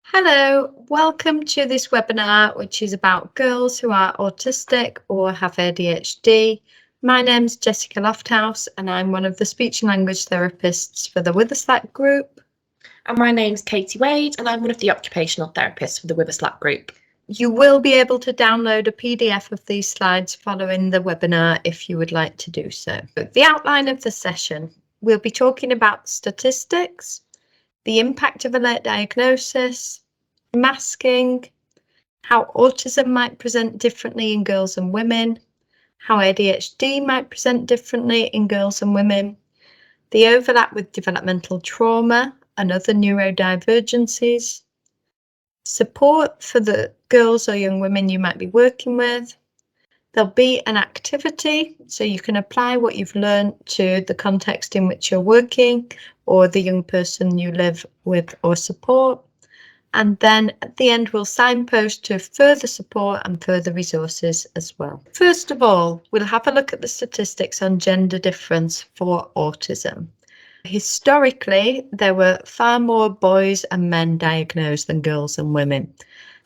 Hello, welcome to this webinar, which is about girls who are autistic or have ADHD. My name's Jessica Lofthouse, and I'm one of the speech and language therapists for the Witherslack group. And my name's Katie Wade, and I'm one of the occupational therapists for the Witherslack group. You will be able to download a PDF of these slides following the webinar if you would like to do so. The outline of the session, we'll be talking about statistics, the impact of a late diagnosis, masking, how autism might present differently in girls and women, how ADHD might present differently in girls and women, the overlap with developmental trauma and other neurodivergencies, support for the girls or young women you might be working with. There'll be an activity, so you can apply what you've learned to the context in which you're working or the young person you live with or support. And then at the end, we'll signpost to further support and further resources as well. First of all, we'll have a look at the statistics on gender difference for autism. Historically, there were far more boys and men diagnosed than girls and women.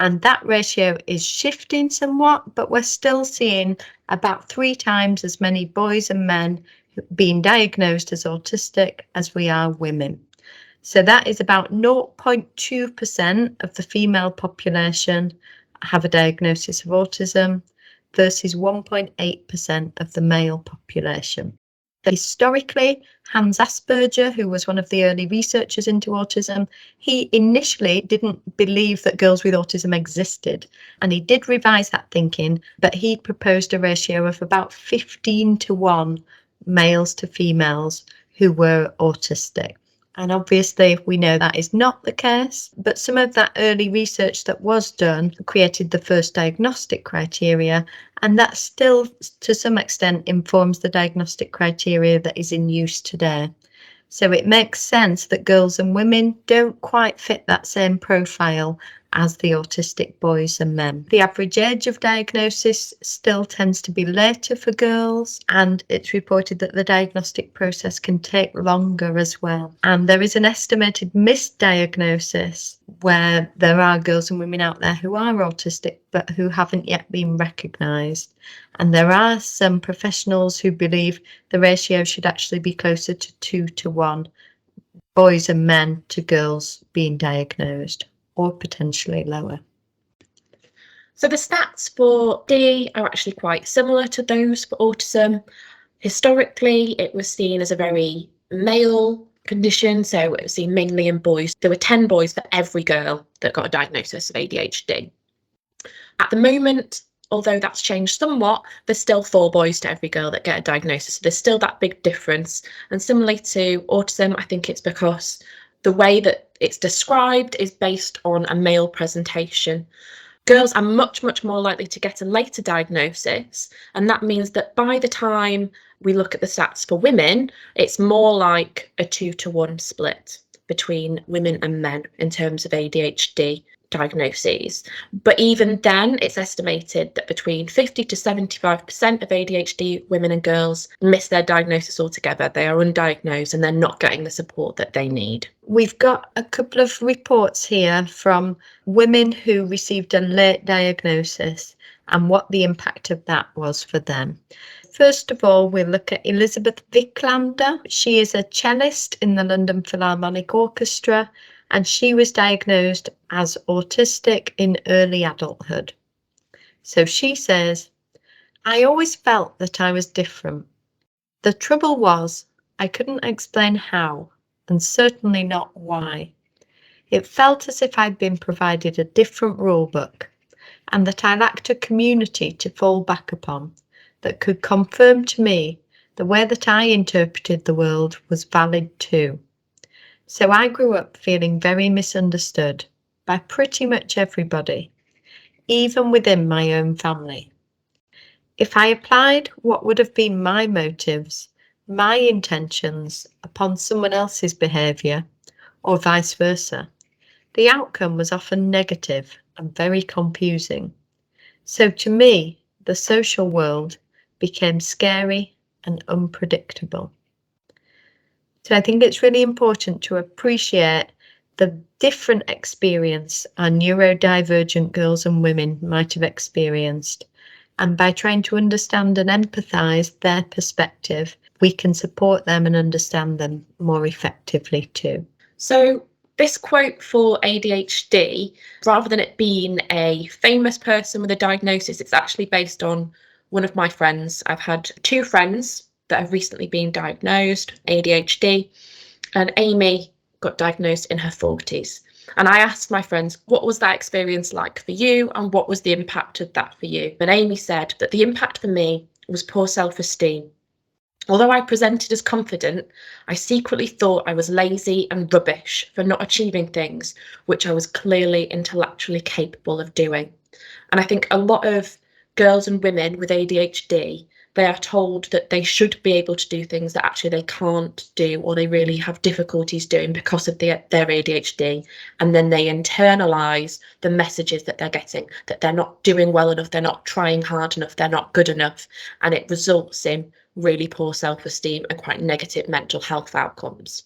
And that ratio is shifting somewhat, but we're still seeing about 3 times as many boys and men being diagnosed as autistic as we are women. So that is about 0.2% of the female population have a diagnosis of autism versus 1.8% of the male population. Historically, Hans Asperger, who was one of the early researchers into autism, he initially didn't believe that girls with autism existed, and he did revise that thinking, but he proposed a ratio of about 15:1 males to females who were autistic. And obviously, we know that is not the case, but some of that early research that was done created the first diagnostic criteria, and that still, to some extent, informs the diagnostic criteria that is in use today. So it makes sense that girls and women don't quite fit that same profile as the autistic boys and men. The average age of diagnosis still tends to be later for girls, and it's reported that the diagnostic process can take longer as well. And there is an estimated misdiagnosis where there are girls and women out there who are autistic but who haven't yet been recognised. And there are some professionals who believe the ratio should actually be closer to 2:1, boys and men to girls being diagnosed, or potentially lower. So the stats for D are actually quite similar to those for autism. Historically, it was seen as a very male condition, so it was seen mainly in boys. There were 10 boys for every girl that got a diagnosis of ADHD. At the moment, although that's changed somewhat, there's still 4 boys to every girl that get a diagnosis. So there's still that big difference. And similarly to autism, I think it's because the way that it's described is based on a male presentation. Girls are much, much more likely to get a later diagnosis, and that means that by the time we look at the stats for women, it's more like a 2:1 split between women and men in terms of ADHD diagnoses. But even then, it's estimated that between 50 to 75% of ADHD women and girls miss their diagnosis altogether. They are undiagnosed and they're not getting the support that they need. We've got a couple of reports here from women who received a late diagnosis and what the impact of that was for them. First of all, we'll look at Elizabeth Vicklander. She is a cellist in the London Philharmonic Orchestra, and she was diagnosed as autistic in early adulthood. So she says, "I always felt that I was different. The trouble was, I couldn't explain how, and certainly not why. It felt as if I'd been provided a different rule book, and that I lacked a community to fall back upon that could confirm to me the way that I interpreted the world was valid too. So I grew up feeling very misunderstood by pretty much everybody, even within my own family. If I applied what would have been my motives, my intentions, upon someone else's behaviour, or vice versa, the outcome was often negative and very confusing. So to me, the social world became scary and unpredictable." So I think it's really important to appreciate the different experience our neurodivergent girls and women might have experienced. And by trying to understand and empathise their perspective, we can support them and understand them more effectively too. So this quote for ADHD, rather than it being a famous person with a diagnosis, it's actually based on one of my friends. I've had two friends that have recently been diagnosed ADHD, and Amy got diagnosed in her 40s. And I asked my friends, what was that experience like for you, and what was the impact of that for you? And Amy said that the impact for me was poor self-esteem. Although I presented as confident, I secretly thought I was lazy and rubbish for not achieving things which I was clearly intellectually capable of doing. And I think a lot of girls and women with ADHD, they are told that they should be able to do things that actually they can't do, or they really have difficulties doing because of their ADHD. And then they internalise the messages that they're getting, that they're not doing well enough, they're not trying hard enough, they're not good enough. And it results in really poor self-esteem and quite negative mental health outcomes.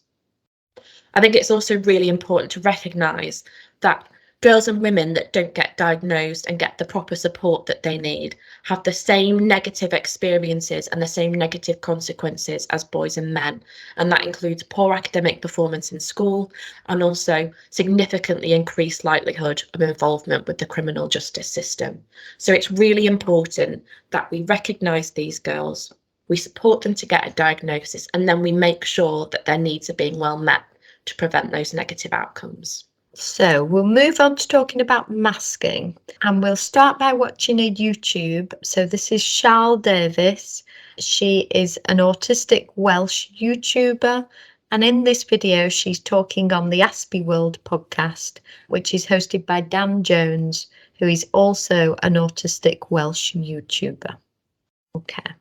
I think it's also really important to recognise that girls and women that don't get diagnosed and get the proper support that they need have the same negative experiences and the same negative consequences as boys and men. And that includes poor academic performance in school and also significantly increased likelihood of involvement with the criminal justice system. So it's really important that we recognise these girls, we support them to get a diagnosis, and then we make sure that their needs are being well met to prevent those negative outcomes. So we'll move on to talking about masking, and we'll start by watching a YouTube. So this is Charles Davis. She is an autistic Welsh YouTuber, and in this video she's talking on the Aspie World podcast, which is hosted by Dan Jones, who is also an autistic Welsh YouTuber. Okay.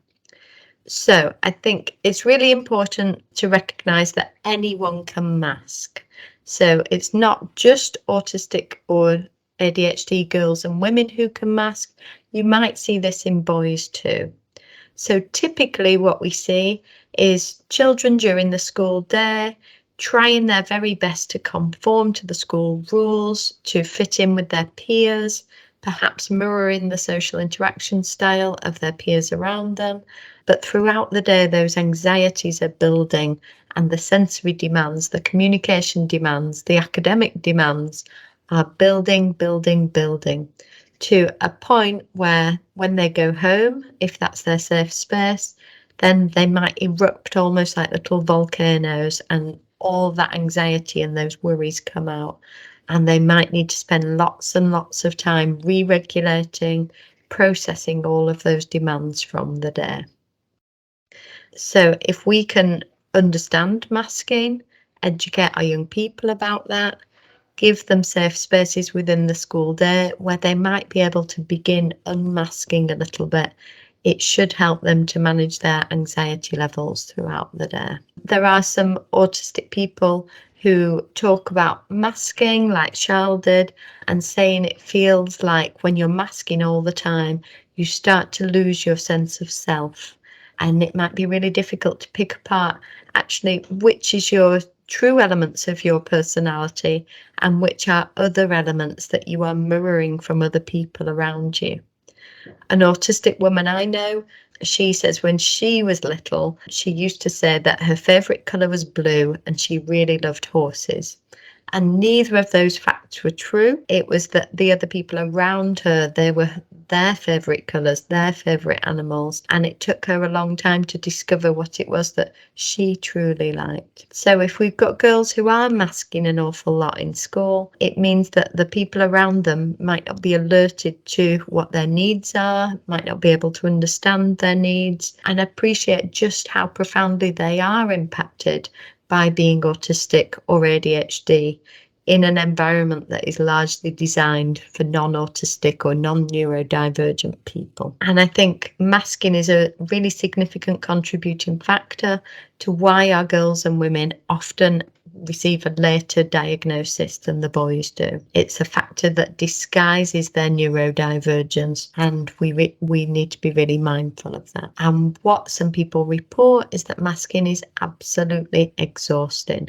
So I think it's really important to recognise that anyone can mask. So it's not just autistic or ADHD girls and women who can mask. You might see this in boys too. So typically what we see is children during the school day trying their very best to conform to the school rules, to fit in with their peers, perhaps mirroring the social interaction style of their peers around them. But throughout the day, those anxieties are building, and the sensory demands, the communication demands, the academic demands are building to a point where when they go home, if that's their safe space, then they might erupt almost like little volcanoes, and all that anxiety and those worries come out. And they might need to spend lots and lots of time re-regulating, processing all of those demands from the day. So if we can understand masking, educate our young people about that, give them safe spaces within the school day where they might be able to begin unmasking a little bit, it should help them to manage their anxiety levels throughout the day. There are some autistic people who talk about masking like Charles did, and saying it feels like when you're masking all the time, you start to lose your sense of self. And it might be really difficult to pick apart actually which is your true elements of your personality and which are other elements that you are mirroring from other people around you. An autistic woman I know, she says when she was little, she used to say that her favourite colour was blue and she really loved horses. And neither of those facts were true. It was that the other people around her, they were their favourite colours, their favourite animals, and it took her a long time to discover what it was that she truly liked. So if we've got girls who are masking an awful lot in school, it means that the people around them might not be alerted to what their needs are, might not be able to understand their needs and appreciate just how profoundly they are impacted by being autistic or ADHD in an environment that is largely designed for non-autistic or non-neurodivergent people. And I think masking is a really significant contributing factor to why our girls and women often receive a later diagnosis than the boys do. It's a factor that disguises their neurodivergence, and we need to be really mindful of that. And what some people report is that masking is absolutely exhausting.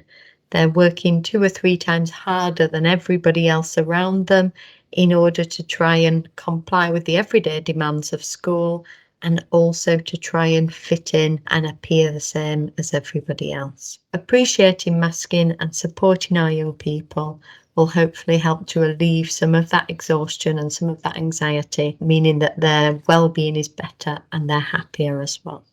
They're working 2 or 3 times harder than everybody else around them in order to try and comply with the everyday demands of school, and also to try and fit in and appear the same as everybody else. Appreciating masking and supporting our young people will hopefully help to relieve some of that exhaustion and some of that anxiety, meaning that their well-being is better and they're happier as well.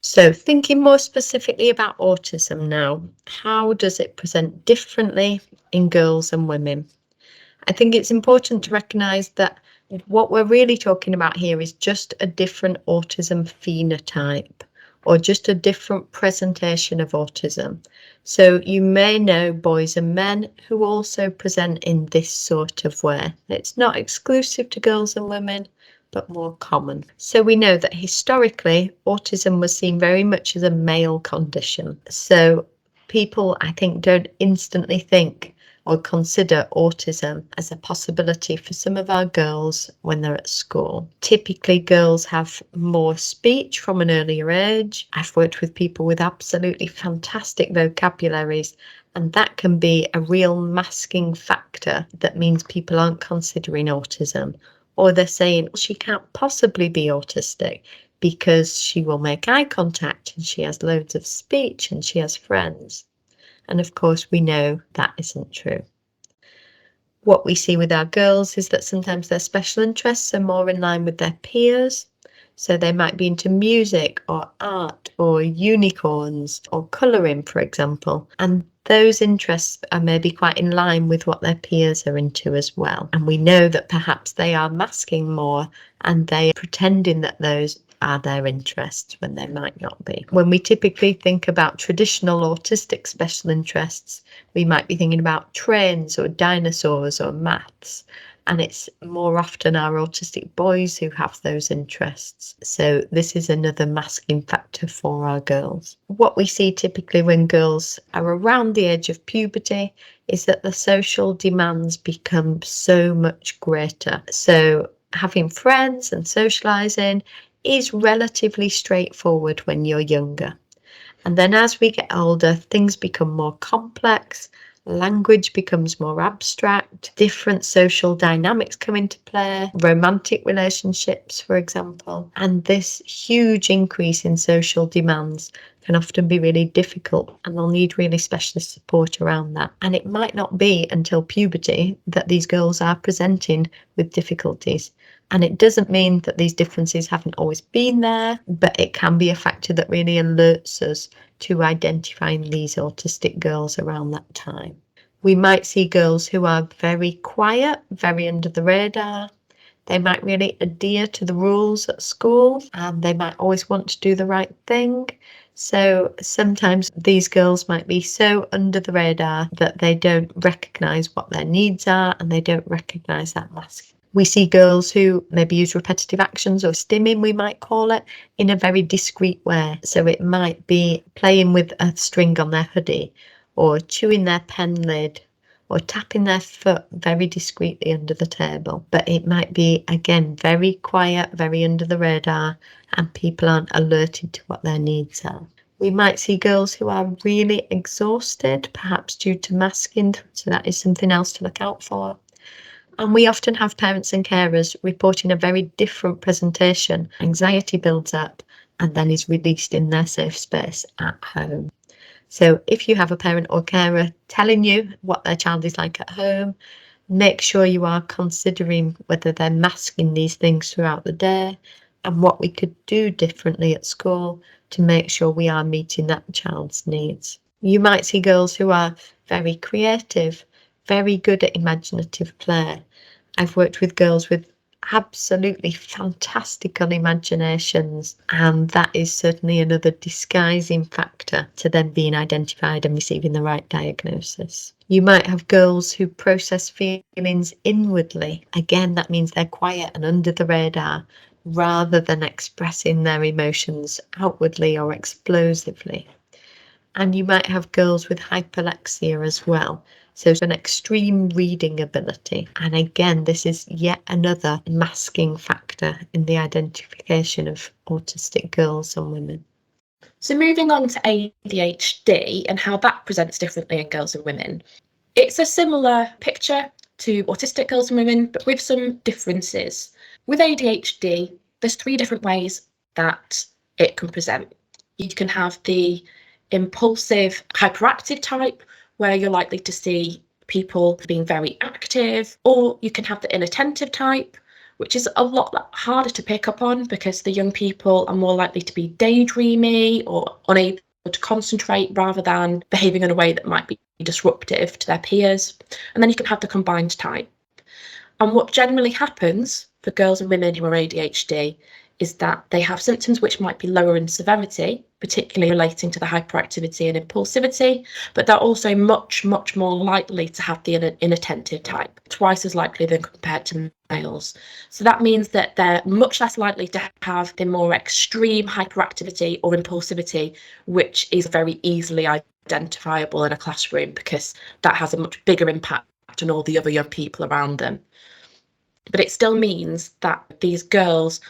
So thinking more specifically about autism now, how does it present differently in girls and women? I think it's important to recognise that what we're really talking about here is just a different autism phenotype, or just a different presentation of autism. So you may know boys and men who also present in this sort of way. It's not exclusive to girls and women, but more common. So we know that historically, autism was seen very much as a male condition. So people, I think, don't instantly think or consider autism as a possibility for some of our girls when they're at school. Typically, girls have more speech from an earlier age. I've worked with people with absolutely fantastic vocabularies, and that can be a real masking factor that means people aren't considering autism. Or they're saying she can't possibly be autistic because she will make eye contact and she has loads of speech and she has friends. And of course, we know that isn't true. What we see with our girls is that sometimes their special interests are more in line with their peers. So they might be into music or art or unicorns or colouring, for example. And those interests are maybe quite in line with what their peers are into as well. And we know that perhaps they are masking more and they are pretending that those are their interests when they might not be. When we typically think about traditional autistic special interests, we might be thinking about trains or dinosaurs or maths. And it's more often our autistic boys who have those interests. So this is another masking factor for our girls. What we see typically when girls are around the age of puberty is that the social demands become so much greater. So having friends and socialising is relatively straightforward when you're younger. And then as we get older, things become more complex. Language becomes more abstract, different social dynamics come into play, romantic relationships, for example, and this huge increase in social demands can often be really difficult, and they'll need really specialist support around that. And it might not be until puberty that these girls are presenting with difficulties. And it doesn't mean that these differences haven't always been there, but it can be a factor that really alerts us to identifying these autistic girls around that time. We might see girls who are very quiet, very under the radar. They might really adhere to the rules at school, and they might always want to do the right thing. So sometimes these girls might be so under the radar that they don't recognise what their needs are, and they don't recognise that mask. We see girls who maybe use repetitive actions, or stimming we might call it, in a very discreet way. So it might be playing with a string on their hoodie, or chewing their pen lid, or tapping their foot very discreetly under the table. But it might be, again, very quiet, very under the radar, and people aren't alerted to what their needs are. We might see girls who are really exhausted, perhaps due to masking, so that is something else to look out for. And we often have parents and carers reporting a very different presentation. Anxiety builds up and then is released in their safe space at home. So if you have a parent or carer telling you what their child is like at home, make sure you are considering whether they're masking these things throughout the day and what we could do differently at school to make sure we are meeting that child's needs. You might see girls who are very creative, very good at imaginative play. I've worked with girls with absolutely fantastical imaginations, and that is certainly another disguising factor to them being identified and receiving the right diagnosis. You might have girls who process feelings inwardly. Again, that means they're quiet and under the radar rather than expressing their emotions outwardly or explosively. And you might have girls with hyperlexia as well. So an extreme reading ability. And again, this is yet another masking factor in the identification of autistic girls and women. So moving on to ADHD and how that presents differently in girls and women. It's a similar picture to autistic girls and women, but with some differences. With ADHD, there's 3 different ways that it can present. You can have the impulsive, hyperactive type, where you're likely to see people being very active, or you can have the inattentive type, which is a lot harder to pick up on because the young people are more likely to be daydreamy or unable to concentrate rather than behaving in a way that might be disruptive to their peers. And then you can have the combined type. And what generally happens for girls and women who are ADHD is that they have symptoms which might be lower in severity, particularly relating to the hyperactivity and impulsivity, but they're also much, much more likely to have the inattentive type, twice as likely than compared to males. So that means that they're much less likely to have the more extreme hyperactivity or impulsivity, which is very easily identifiable in a classroom because that has a much bigger impact on all the other young people around them. But it still means that these girls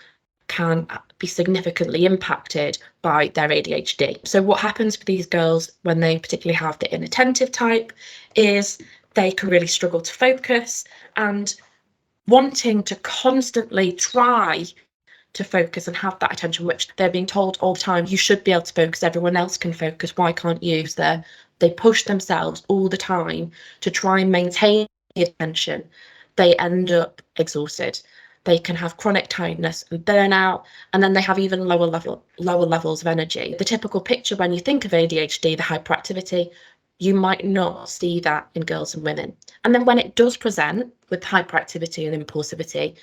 can be significantly impacted by their ADHD. So what happens for these girls when they particularly have the inattentive type is they can really struggle to focus, and wanting to constantly try to focus and have that attention, which they're being told all the time, you should be able to focus, everyone else can focus, why can't you? So they push themselves all the time to try and maintain the attention. They end up exhausted. They can have chronic tiredness and burnout, and then they have even lower levels of energy. The typical picture when you think of ADHD, the hyperactivity, you might not see that in girls and women. And then when it does present with hyperactivity and impulsivity,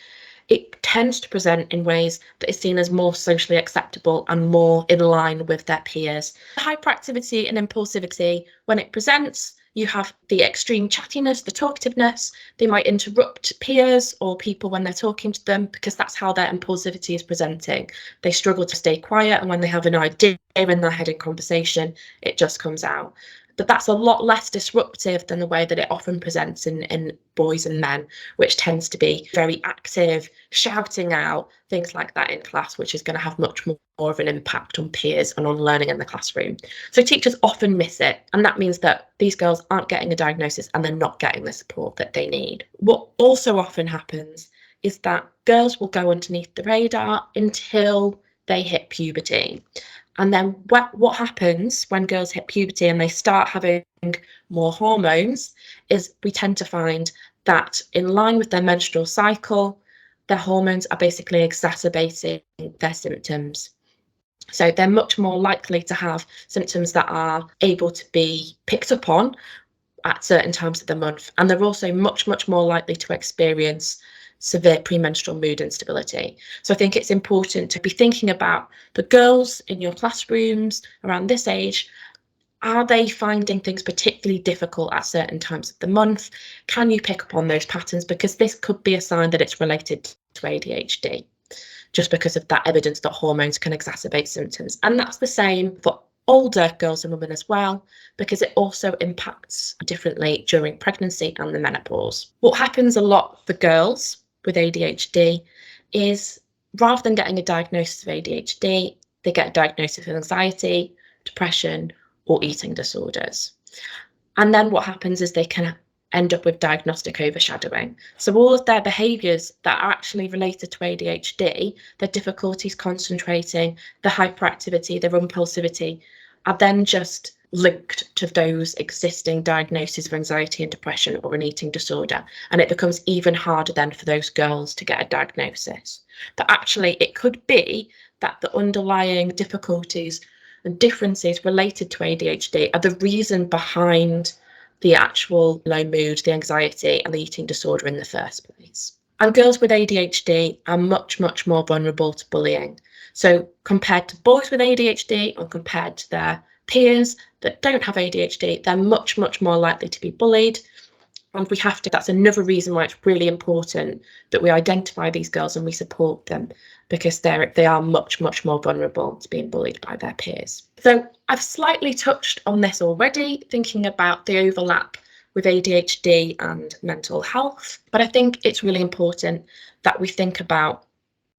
it tends to present in ways that is seen as more socially acceptable and more in line with their peers. Hyperactivity and impulsivity, when it presents, you have the extreme chattiness, the talkativeness. They might interrupt peers or people when they're talking to them because that's how their impulsivity is presenting. They struggle to stay quiet, and when they have an idea in their head in conversation, it just comes out. But that's a lot less disruptive than the way that it often presents in boys and men, which tends to be very active, shouting out, things like that in class, which is going to have much more of an impact on peers and on learning in the classroom. So teachers often miss it, and that means that these girls aren't getting a diagnosis and they're not getting the support that they need. What also often happens is that girls will go underneath the radar until they hit puberty. And then what happens when girls hit puberty and they start having more hormones is we tend to find that in line with their menstrual cycle, their hormones are basically exacerbating their symptoms. So they're much more likely to have symptoms that are able to be picked up on at certain times of the month. And they're also much, much more likely to experience severe premenstrual mood instability. So I think it's important to be thinking about the girls in your classrooms around this age. Are they finding things particularly difficult at certain times of the month? Can you pick up on those patterns? Because this could be a sign that it's related to ADHD, just because of that evidence that hormones can exacerbate symptoms. And that's the same for older girls and women as well, because it also impacts differently during pregnancy and the menopause. What happens a lot for girls with ADHD is rather than getting a diagnosis of ADHD, they get a diagnosis of anxiety, depression, or eating disorders. And then what happens is they can end up with diagnostic overshadowing. So all of their behaviours that are actually related to ADHD, their difficulties concentrating, the hyperactivity, their impulsivity, are then just linked to those existing diagnoses of anxiety and depression or an eating disorder. And it becomes even harder then for those girls to get a diagnosis. But actually, it could be that the underlying difficulties and differences related to ADHD are the reason behind the actual low mood, the anxiety, and the eating disorder in the first place. And girls with ADHD are much, much more vulnerable to bullying. So compared to boys with ADHD or compared to their peers that don't have ADHD, they're much, much more likely to be bullied. And that's another reason why it's really important that we identify these girls and we support them, because they are much, much more vulnerable to being bullied by their peers. So I've slightly touched on this already, thinking about the overlap with ADHD and mental health, but I think it's really important that we think about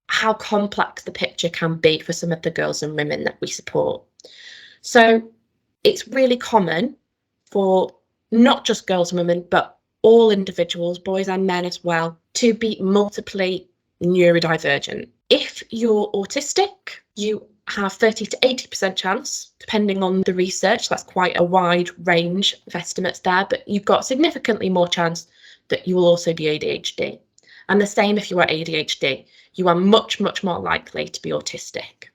how complex the picture can be for some of the girls and women that we support. So it's really common for not just girls and women, but all individuals, boys and men as well, to be multiply neurodivergent. If you're autistic, you have 30 to 80% chance, depending on the research. That's quite a wide range of estimates there, but you've got significantly more chance that you will also be ADHD. And the same if you are ADHD, you are much, much more likely to be autistic.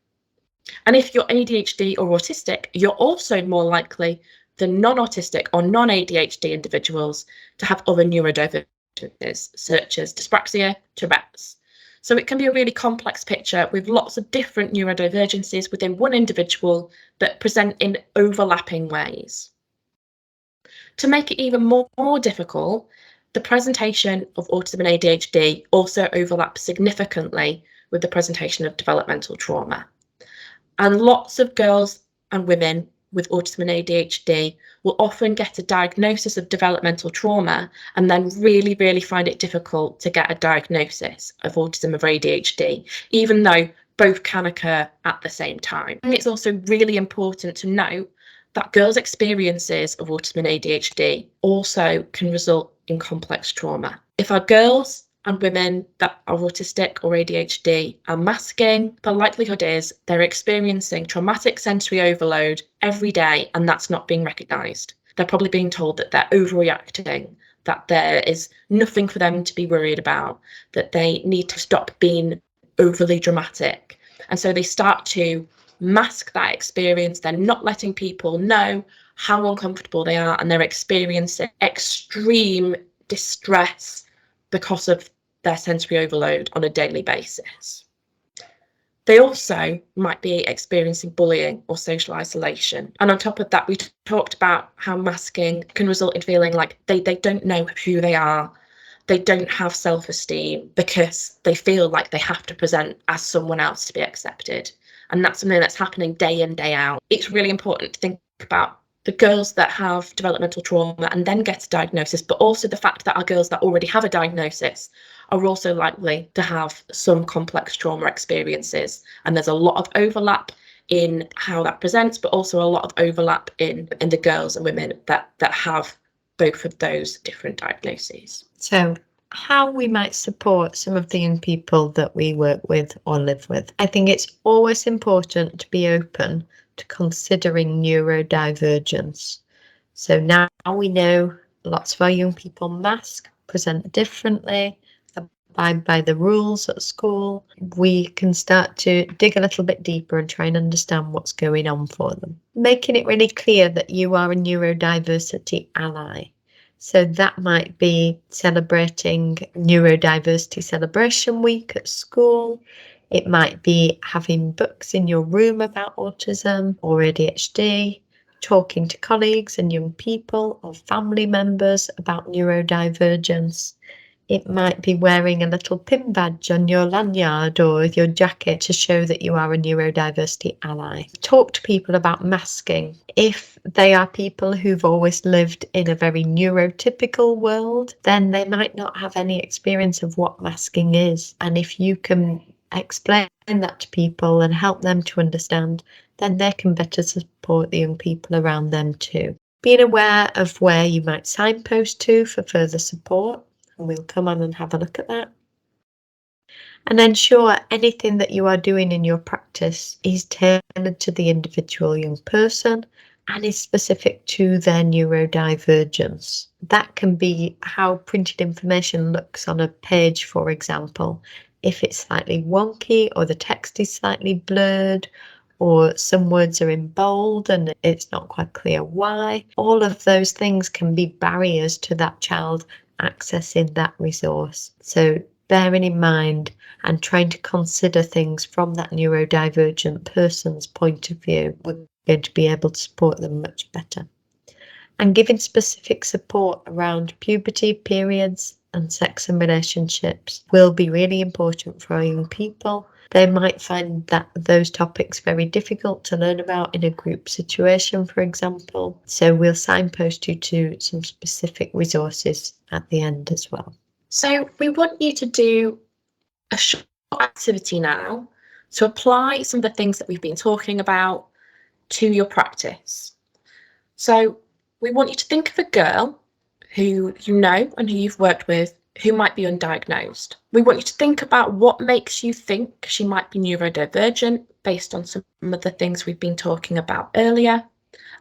And if you're ADHD or autistic, you're also more likely than non-autistic or non-ADHD individuals to have other neurodivergencies, such as dyspraxia, Tourette's. So it can be a really complex picture with lots of different neurodivergencies within one individual that present in overlapping ways. To make it even more difficult, the presentation of autism and ADHD also overlaps significantly with the presentation of developmental trauma. And lots of girls and women with autism and ADHD will often get a diagnosis of developmental trauma and then really, really find it difficult to get a diagnosis of autism or ADHD, even though both can occur at the same time. And it's also really important to note that girls' experiences of autism and ADHD also can result in complex trauma. If our girls and women that are autistic or ADHD are masking, the likelihood is they're experiencing traumatic sensory overload every day, and that's not being recognised. They're probably being told that they're overreacting, that there is nothing for them to be worried about, that they need to stop being overly dramatic. And so they start to mask that experience. They're not letting people know how uncomfortable they are, and they're experiencing extreme distress because of their sensory overload on a daily basis. They also might be experiencing bullying or social isolation. And on top of that, we talked about how masking can result in feeling like they don't know who they are. They don't have self-esteem because they feel like they have to present as someone else to be accepted. And that's something that's happening day in, day out. It's really important to think about the girls that have developmental trauma and then get a diagnosis, but also the fact that our girls that already have a diagnosis are also likely to have some complex trauma experiences. And there's a lot of overlap in how that presents, but also a lot of overlap in the girls and women that have both of those different diagnoses. So how we might support some of the young people that we work with or live with. I think it's always important to be open to considering neurodivergence. So now we know lots of our young people mask, present differently, abide by the rules at school. We can start to dig a little bit deeper and try and understand what's going on for them. Making it really clear that you are a neurodiversity ally. So that might be celebrating Neurodiversity Celebration Week at school. It might be having books in your room about autism or ADHD, talking to colleagues and young people or family members about neurodivergence. It might be wearing a little pin badge on your lanyard or your jacket to show that you are a neurodiversity ally. Talk to people about masking. If they are people who've always lived in a very neurotypical world, then they might not have any experience of what masking is. And if you can explain that to people and help them to understand, then they can better support the young people around them too. Being aware of where you might signpost to for further support. And we'll come on and have a look at that. And ensure anything that you are doing in your practice is tailored to the individual young person and is specific to their neurodivergence. That can be how printed information looks on a page, for example. If it's slightly wonky or the text is slightly blurred, or some words are in bold and it's not quite clear why, all of those things can be barriers to that child accessing that resource. So bearing in mind and trying to consider things from that neurodivergent person's point of view, we're going to be able to support them much better. And giving specific support around puberty, periods, and sex and relationships will be really important for our young people. They might find that those topics very difficult to learn about in a group situation, for example. So we'll signpost you to some specific resources at the end as well. So we want you to do a short activity now to apply some of the things that we've been talking about to your practice. So we want you to think of a girl who you know and who you've worked with who might be undiagnosed. We want you to think about what makes you think she might be neurodivergent based on some of the things we've been talking about earlier.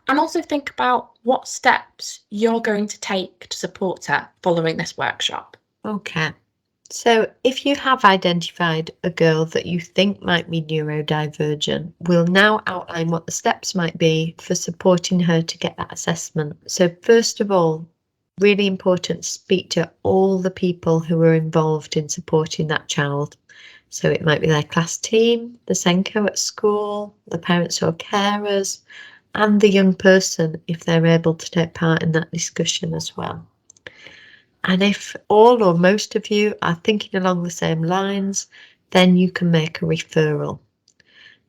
And also think about what steps you're going to take to support her following this workshop. Okay. So if you have identified a girl that you think might be neurodivergent, we'll now outline what the steps might be for supporting her to get that assessment. So first of all, really important to speak to all the people who are involved in supporting that child. So it might be their class team, the SENCO at school, the parents or carers, and the young person if they're able to take part in that discussion as well. And if all or most of you are thinking along the same lines, then you can make a referral.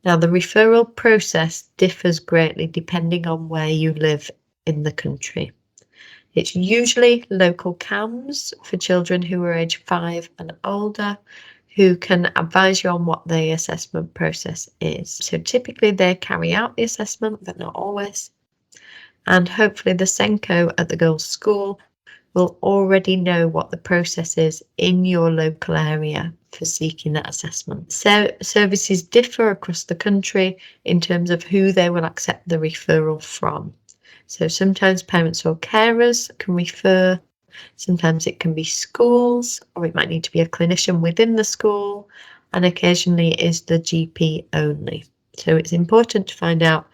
Now, the referral process differs greatly depending on where you live in the country. It's usually local CAMs for children who are age 5 and older, who can advise you on what the assessment process is. So typically they carry out the assessment, but not always. And hopefully the SENCO at the girls' school will already know what the process is in your local area for seeking that assessment. So services differ across the country in terms of who they will accept the referral from. So sometimes parents or carers can refer, sometimes it can be schools, or it might need to be a clinician within the school, and occasionally it is the GP only. So it's important to find out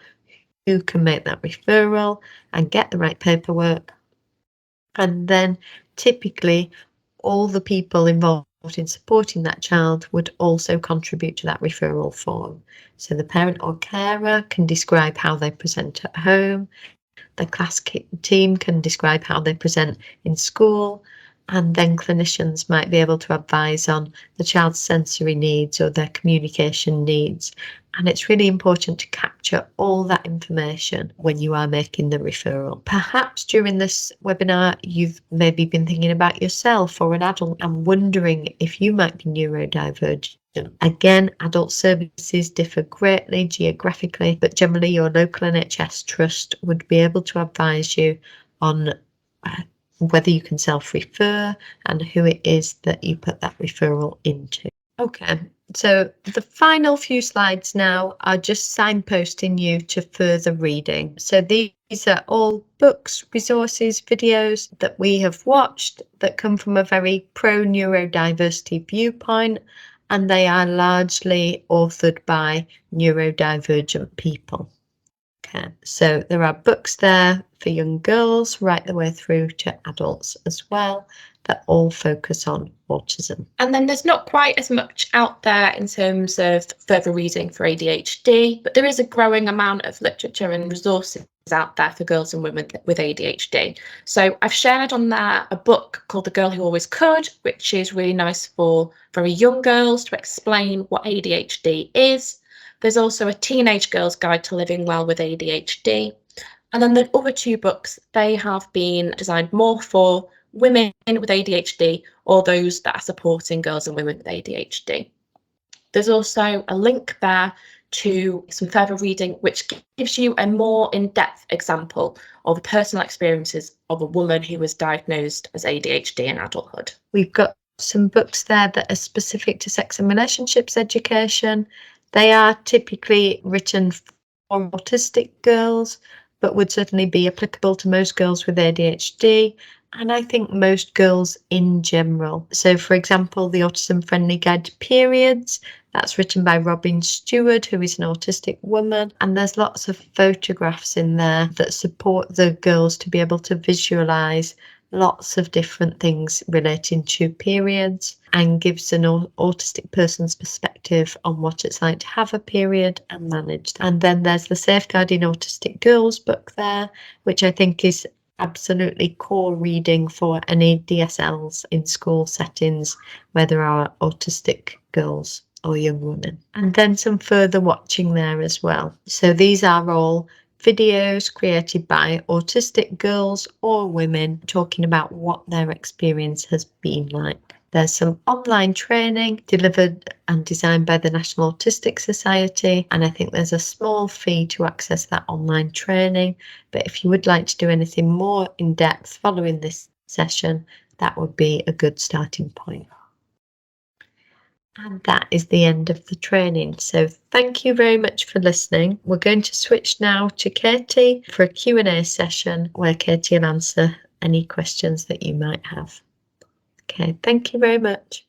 who can make that referral and get the right paperwork. And then typically all the people involved in supporting that child would also contribute to that referral form. So the parent or carer can describe how they present at home, the class team can describe how they present in school, and then clinicians might be able to advise on the child's sensory needs or their communication needs. And it's really important to capture all that information when you are making the referral. Perhaps during this webinar, you've maybe been thinking about yourself or an adult and wondering if you might be neurodivergent. Again, adult services differ greatly geographically, but generally your local NHS trust would be able to advise you on whether you can self-refer and who it is that you put that referral into. Okay, so the final few slides now are just signposting you to further reading. So these are all books, resources, videos that we have watched that come from a very pro-neurodiversity viewpoint, and they are largely authored by neurodivergent people. Okay, so there are books there for young girls right the way through to adults as well that all focus on autism. And then there's not quite as much out there in terms of further reading for ADHD, but there is a growing amount of literature and resources out there for girls and women with ADHD. So I've shared on there a book called The Girl Who Always Could, which is really nice for very young girls to explain what ADHD is. There's also a Teenage Girl's Guide to Living Well with ADHD. And then the other two books, they have been designed more for women with ADHD or those that are supporting girls and women with ADHD. There's also a link there to some further reading, which gives you a more in-depth example of the personal experiences of a woman who was diagnosed as ADHD in adulthood. We've got some books there that are specific to sex and relationships education. They are typically written for autistic girls, but would certainly be applicable to most girls with ADHD, and I think most girls in general. So for example, the Autism Friendly Guide to Periods, that's written by Robin Stewart, who is an autistic woman, and there's lots of photographs in there that support the girls to be able to visualize lots of different things relating to periods and gives an autistic person's perspective on what it's like to have a period and manage that. And then there's the Safeguarding Autistic Girls book there, which I think is absolutely core reading for any DSLs in school settings where there are autistic girls or young women. And then some further watching there as well. So these are all videos created by autistic girls or women talking about what their experience has been like. There's some online training delivered and designed by the National Autistic Society, and I think there's a small fee to access that online training. But if you would like to do anything more in depth following this session, that would be a good starting point. And that is the end of the training. So thank you very much for listening. We're going to switch now to Katie for a Q&A session where Katie will answer any questions that you might have. Okay, thank you very much.